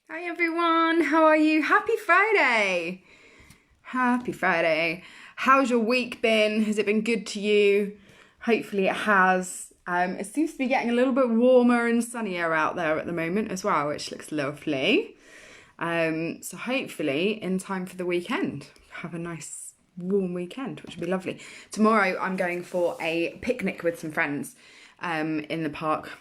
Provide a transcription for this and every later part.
Hi everyone, how are you? Happy Friday! Happy Friday. How's your week been? Has it been good to you? Hopefully it has. It seems to be getting a little bit warmer and sunnier out there at the moment as well, which looks lovely. So hopefully in time for the weekend, have a nice warm weekend, which would be lovely. Tomorrow I'm going for a picnic with some friends in the park.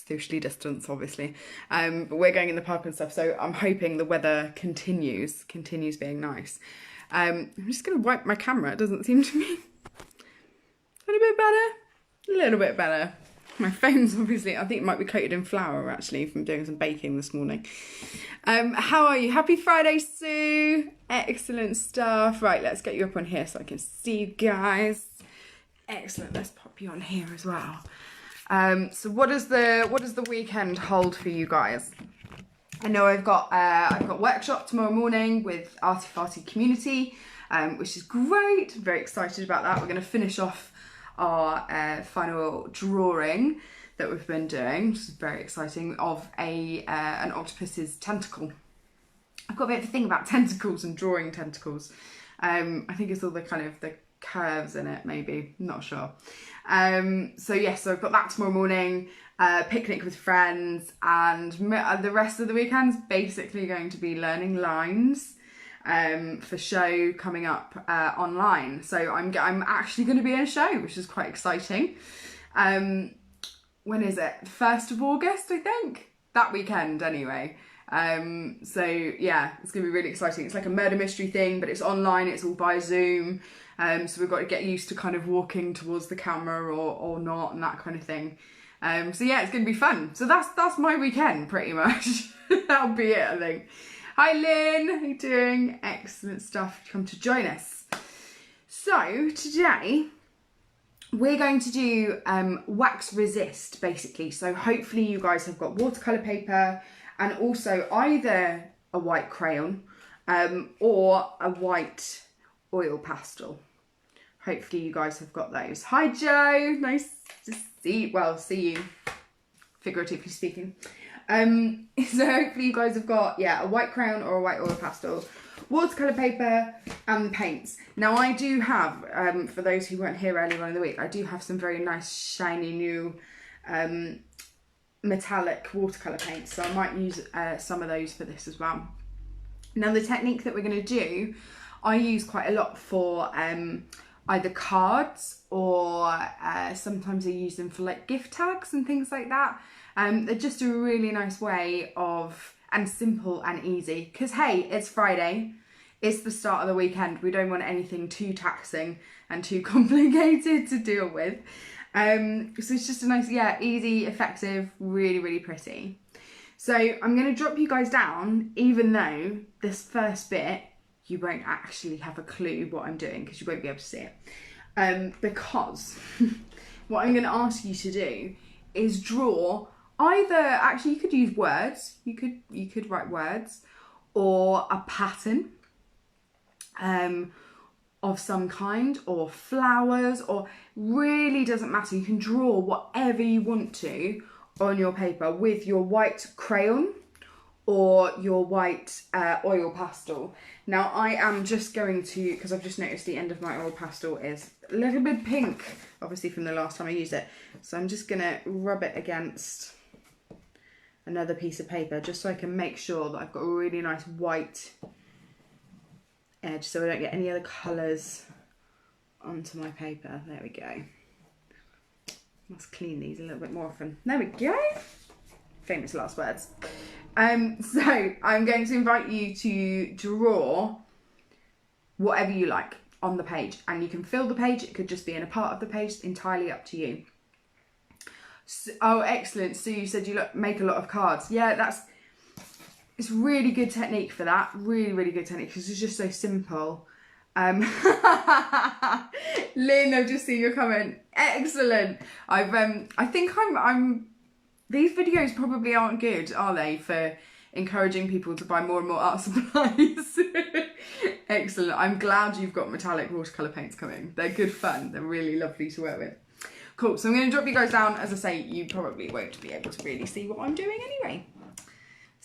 Socially distance, obviously, but we're going in the park and stuff, so I'm hoping the weather continues being nice. I'm just going to wipe my camera. It doesn't seem to be a little bit better. My phone's obviously, I think it might be coated in flour actually from doing some baking this morning. How are you? Happy Friday, Sue. Excellent stuff. Right, let's get you up on here so I can see you guys. Excellent. Let's pop you on here as well. So what does the weekend hold for you guys? I know I've got workshop tomorrow morning with Arty Farty Community, which is great. I'm very excited about that. We're going to finish off our final drawing that we've been doing, which is very exciting, of an octopus's tentacle. I've got a bit of a thing about tentacles and drawing tentacles. I think it's all the kind of the curves in it, maybe, I'm not sure. So I've got that tomorrow morning, picnic with friends, and the rest of the weekend's basically going to be learning lines for show coming up online. So I'm actually going to be in a show, which is quite exciting. When is it? 1st of August, I think? That weekend anyway. It's gonna be really exciting. It's like a murder mystery thing, but it's online, it's all by Zoom. So we've got to get used to kind of walking towards the camera or not, and that kind of thing. It's gonna be fun. So that's my weekend pretty much. That'll be it, I think. Hi Lynn, how you doing? Excellent stuff. Come to join us. So today we're going to do wax resist basically. So hopefully you guys have got watercolour paper and also either a white crayon or a white oil pastel. Hopefully you guys have got those. Hi Joe, nice to see you, figuratively speaking. So hopefully you guys have got, a white crayon or a white oil pastel, watercolour paper and the paints. Now I do have, for those who weren't here earlier on in the week, I do have some very nice shiny new metallic watercolour paints, so I might use some of those for this as well. Now the technique that we're going to do, I use quite a lot for either cards or sometimes I use them for like gift tags and things like that. They're just a really nice way of, and simple and easy, because hey, it's Friday, it's the start of the weekend, we don't want anything too taxing and too complicated to deal with. So it's just a nice, easy, effective, really, really pretty. So I'm going to drop you guys down, even though this first bit, you won't actually have a clue what I'm doing because you won't be able to see it. Because what I'm going to ask you to do is draw either, actually you could use words, you could write words, or a pattern of some kind, or flowers, or really doesn't matter. You can draw whatever you want to on your paper with your white crayon or your white oil pastel. Now I am just going to, because I've just noticed the end of my oil pastel is a little bit pink, obviously from the last time I used it. So I'm just gonna rub it against another piece of paper just so I can make sure that I've got a really nice white edge so I don't get any other colours onto my paper. There we go. Must clean these a little bit more often. There we go. Famous last words. So I'm going to invite you to draw whatever you like on the page, and you can fill the page. It could just be in a part of the page, entirely up to you. So, oh, excellent. So you said you make a lot of cards. Yeah, it's really good technique for that. Really, really good technique because it's just so simple. Lynn, I've just seen your comment. Excellent. I think these videos probably aren't good, are they, for encouraging people to buy more and more art supplies? Excellent. I'm glad you've got metallic watercolour paints coming. They're good fun. They're really lovely to work with. Cool. So I'm going to drop you guys down. As I say, you probably won't be able to really see what I'm doing anyway.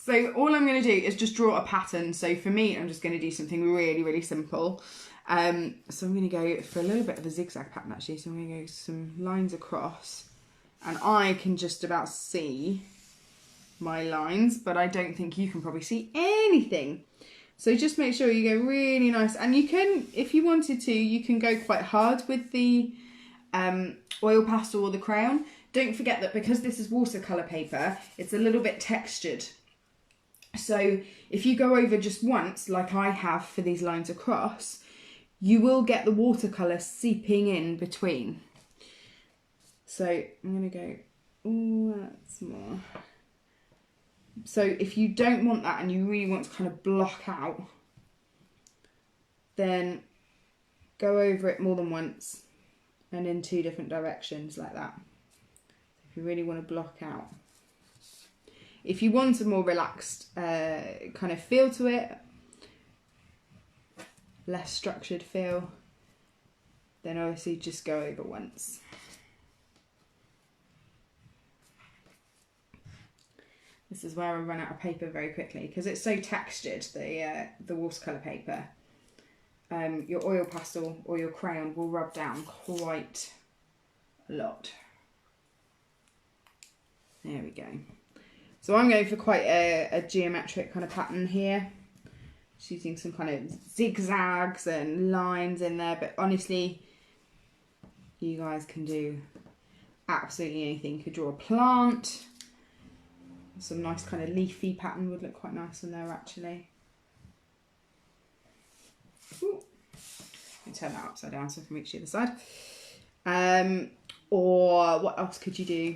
So all I'm going to do is just draw a pattern. So for me, I'm just going to do something really, really simple. So I'm going to go for a little bit of a zigzag pattern actually. So I'm going to go some lines across, and I can just about see my lines, but I don't think you can probably see anything. So just make sure you go really nice, and you can, if you wanted to, you can go quite hard with the oil pastel or the crayon. Don't forget that because this is watercolour paper, it's a little bit textured. So if you go over just once, like I have for these lines across, you will get the watercolour seeping in between. So I'm going to go, ooh, that's more. So if you don't want that and you really want to kind of block out, then go over it more than once and in 2 different directions like that. If you really want to block out. If you want a more relaxed kind of feel to it, less structured feel, then obviously just go over once. This is where I run out of paper very quickly because it's so textured, the watercolour paper. Your oil pastel or your crayon will rub down quite a lot. There we go. So I'm going for quite a geometric kind of pattern here. Just using some kind of zigzags and lines in there, but honestly, you guys can do absolutely anything. You could draw a plant. Some nice kind of leafy pattern would look quite nice on there actually. Ooh. Let me turn that upside down so I can reach the other side. Or what else could you do?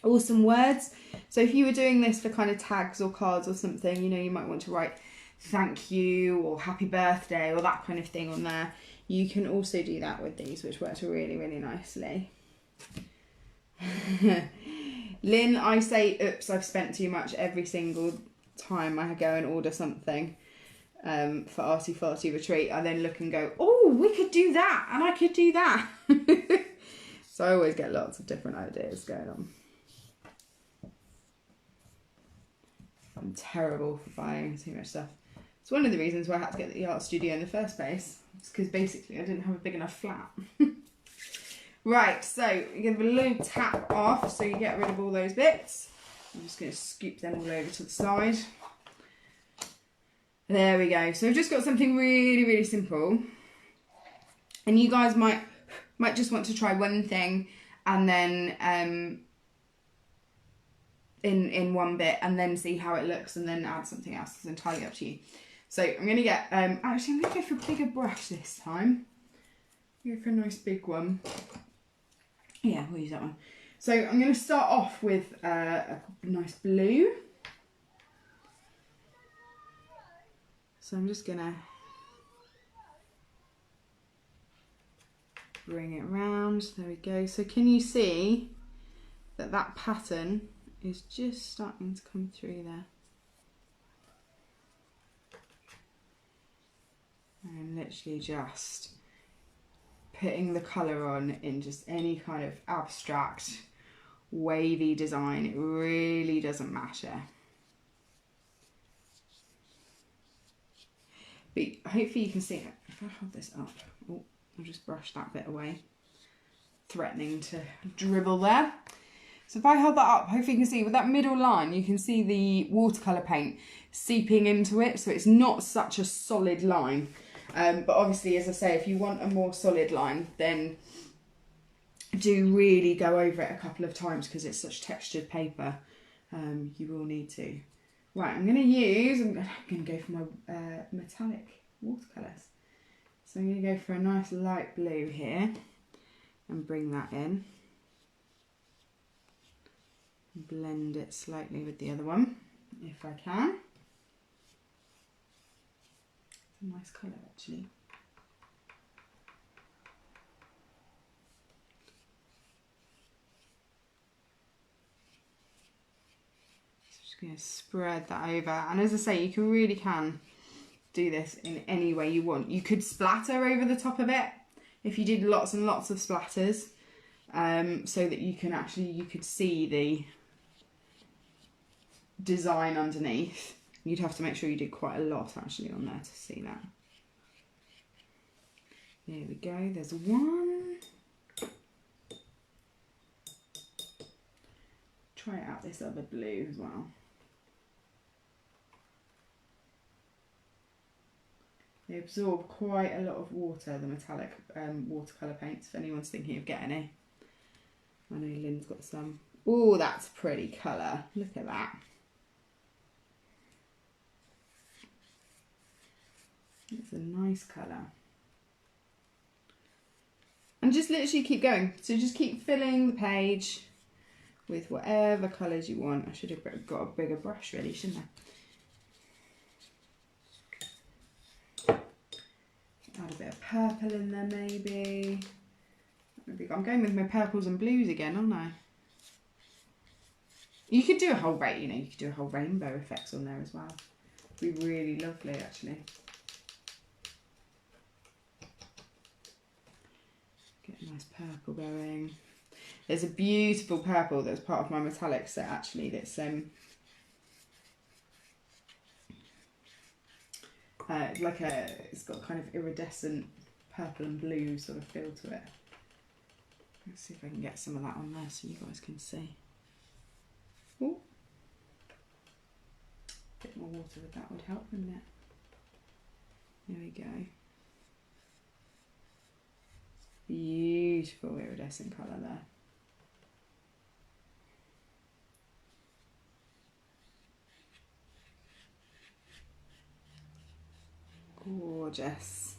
Awesome words. So if you were doing this for kind of tags or cards or something, you know, you might want to write thank you or happy birthday or that kind of thing on there. You can also do that with these, which works really, really nicely. Lynn, I say, oops, I've spent too much every single time I go and order something for Arty Farty Retreat. I then look and go, oh, we could do that and I could do that. So I always get lots of different ideas going on. I'm terrible for buying too much stuff. It's one of the reasons why I had to get the art studio in the first place. It's because basically I didn't have a big enough flat. Right, so you give a little tap off so you get rid of all those bits. I'm just going to scoop them all over to the side. There we go. So we've just got something really, really simple. And you guys might just want to try one thing and then in one bit and then see how it looks and then add something else. It's entirely up to you. So I'm going to get, actually I'm going to go for a bigger brush this time. Go for a nice big one. Yeah, we'll use that one. So I'm going to start off with a nice blue. So I'm just going to bring it round. There we go. So can you see that that pattern is just starting to come through there? And literally just putting the colour on in just any kind of abstract wavy design. It really doesn't matter. But hopefully you can see it. If I hold this up, oh, I'll just brush that bit away. Threatening to dribble there. So if I hold that up, hopefully you can see with that middle line, you can see the watercolour paint seeping into it. So it's not such a solid line. But obviously, as I say, if you want a more solid line, then do really go over it a couple of times because it's such textured paper. You will need to. Right, I'm going to go for my metallic watercolours. So I'm going to go for a nice light blue here and bring that in. Blend it slightly with the other one, if I can. It's a nice colour actually. So just going to spread that over, and as I say, you can do this in any way you want. You could splatter over the top of it if you did lots and lots of splatters, so that you could see design underneath. You'd have to make sure you did quite a lot actually on there to see that. There we go, there's one. Try out this other blue as well. They absorb quite a lot of water, the metallic watercolour paints, if anyone's thinking of getting it. I know Lynn's got some. Oh, that's a pretty colour. Look at that. It's a nice colour. And just literally keep going. So just keep filling the page with whatever colours you want. I should have got a bigger brush really, shouldn't I? Add a bit of purple in there maybe. I'm going with my purples and blues again, aren't I? You could do a whole you could do a whole rainbow effects on there as well. It'd be really lovely actually. Get a nice purple going. There's a beautiful purple that's part of my metallic set actually that's it's got kind of iridescent purple and blue sort of feel to it. Let's see if I can get some of that on there so you guys can see. Ooh. A bit more water with that would help, wouldn't it? There we go. Beautiful iridescent colour there. Gorgeous.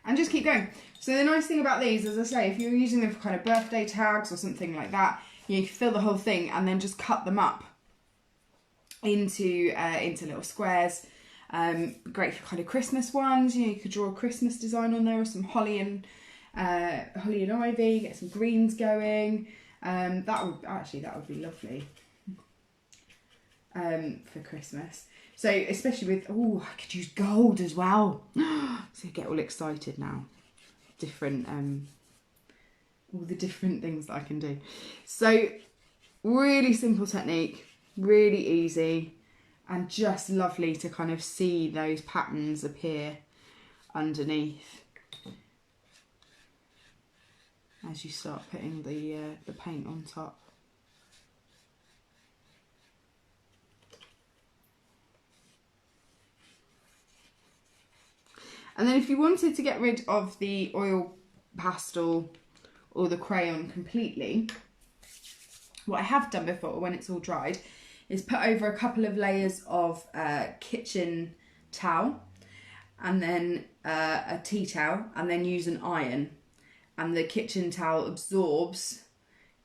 And just keep going. So the nice thing about these, as I say, if you're using them for kind of birthday tags or something like that, you can fill the whole thing and then just cut them up into little squares. Great for kind of Christmas ones. You could draw a Christmas design on there, or some holly and ivy. Get some greens going. That would be lovely for Christmas. So especially with, I could use gold as well. So get all excited now. Different, all the different things that I can do. So really simple technique, really easy, and just lovely to kind of see those patterns appear underneath as you start putting the paint on top. And then if you wanted to get rid of the oil pastel or the crayon completely, what I have done before when it's all dried is put over a couple of layers of kitchen towel and then a tea towel, and then use an iron, and the kitchen towel absorbs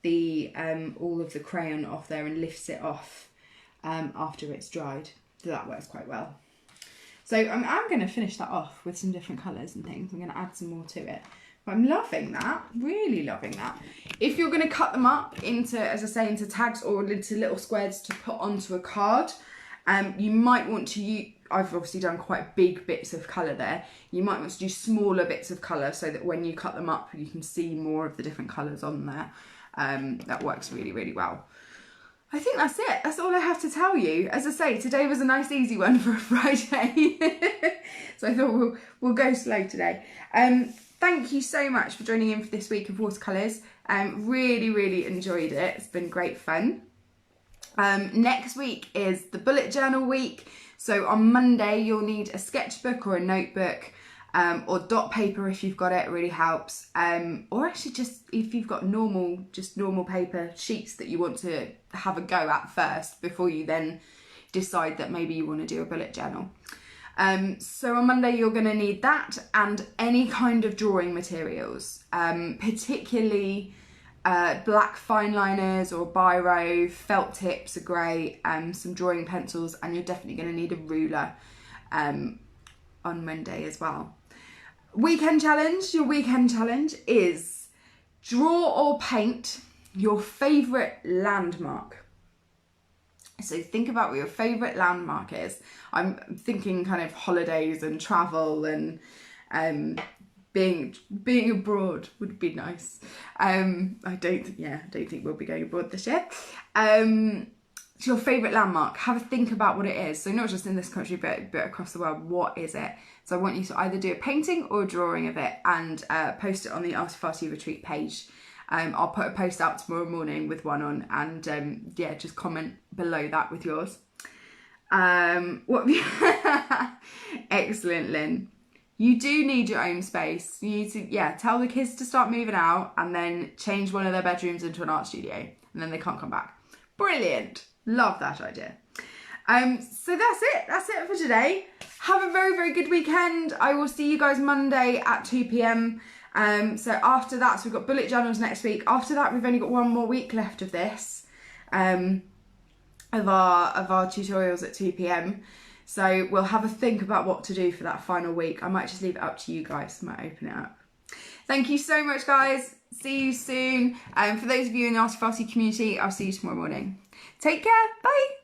the all of the crayon off there and lifts it off after it's dried. So that works quite well. So I'm going to finish that off with some different colours and things. I'm going to add some more to it. But I'm loving that, really loving that. If you're going to cut them up into, as I say, into tags or into little squares to put onto a card, you might want to use, I've obviously done quite big bits of colour there. You might want to do smaller bits of colour so that when you cut them up, you can see more of the different colours on there. That works really, really well. I think that's it. That's all I have to tell you. As I say, today was a nice easy one for a Friday. So I thought we'll go slow today. Thank you so much for joining in for this week of Watercolours. Really, really enjoyed it. It's been great fun. Next week is the bullet journal week. So on Monday, you'll need a sketchbook or a notebook, or dot paper if you've got it, really helps. Or actually just if you've got normal paper sheets that you want to have a go at first before you then decide that maybe you want to do a bullet journal. So on Monday you're going to need that and any kind of drawing materials, particularly black fine liners or biro, felt tips are great, some drawing pencils, and you're definitely going to need a ruler on Monday as well. Weekend challenge, your weekend challenge is draw or paint your favourite landmark. So think about what your favourite landmark is. I'm thinking kind of holidays and travel and being abroad would be nice. I don't think we'll be going abroad this year. It's your favourite landmark. Have a think about what it is. So not just in this country, but across the world. What is it? So I want you to either do a painting or a drawing of it and post it on the Arty Farty Retreat page. I'll put a post out tomorrow morning with one on, and just comment below that with yours. Excellent, Lynn. You do need your own space. You need to, tell the kids to start moving out and then change one of their bedrooms into an art studio, and then they can't come back. Brilliant. Love that idea. So that's it. That's it for today. Have a very, very good weekend. I will see you guys Monday at 2 p.m. So after that, so we've got bullet journals next week. After that, we've only got one more week left of this, of our tutorials at 2 p.m. So we'll have a think about what to do for that final week. I might just leave it up to you guys. I might open it up. Thank you so much, guys. See you soon. For those of you in the Arty Farty community, I'll see you tomorrow morning. Take care. Bye.